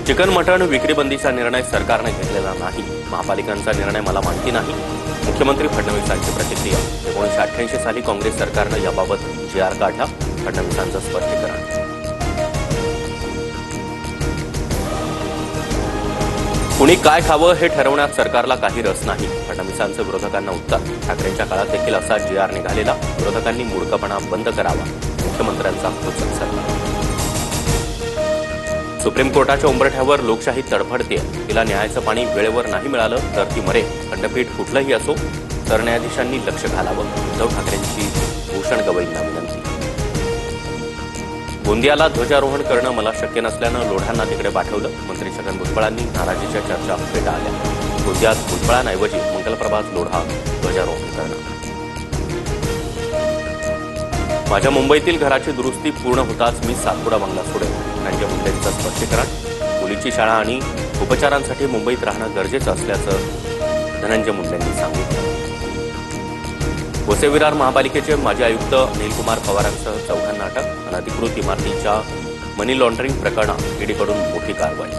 Chicken मटण विक्री बंदीचा निर्णय सरकारने घेतलेला नाही. महापालिकांचा निर्णय मला माहिती नाही. मुख्यमंत्री फडणवीसांची प्रतिक्रिया. 1988 साली काँग्रेस सरकारने याबाबत जी.आर. काढला. फडणवीसांचं स्पष्टीकरण. कुणी काय खावं हे ठरवण्यात सरकारला काही रस नाही. फडणवीसांचं विरोधकांना उत्तर. ठाकरेंच्या काळात देखील असा जी.आर. निघालेला. विरोधकांनी मूर्खपणा बंद करावा. मुख्यमंत्र्यांचा खोचक सल्ला. सुप्रीम कोर्टाच्या उंबरठ्यावर लोकशाही तडफडते. तिला न्यायाचं पाणी वेळेवर नाही मिळालं तर ती मरेल. खंडपीठ कुठलंही असो सरन्यायाधीशांनी लक्ष घालावं. उद्धव ठाकरेंची भूषण गवईंना विनंती. गोंदियाला ध्वजारोहण करणं मला शक्य नसल्यानं लोढांना तिकडे पाठवलं. मंत्री छगन भुजबळांनी नाराजीच्या चर्चा फेटाळल्या. गोंदियात भुजबळांऐवजी मंगलप्रभात लोढा ध्वजारोहण करणं. माझ्या मुंबईतील घराची दुरुस्ती पूर्ण होताच मी सातपुडा बंगला सोडेल. धनंजय मुंडेंचं स्पष्टीकरण. मुलीची शाळा आणि उपचारांसाठी मुंबईत राहणं गरजेचं असल्याचं धनंजय मुंडेंनी सांगितलं. वसई विरार महापालिकेचे माजी आयुक्त अनिलकुमार पवारांसह चौघांना अटक. अनधिकृत इमारतीच्या मनी लॉन्ड्रिंग प्रकरणात ईडीकडून मोठी कारवाई.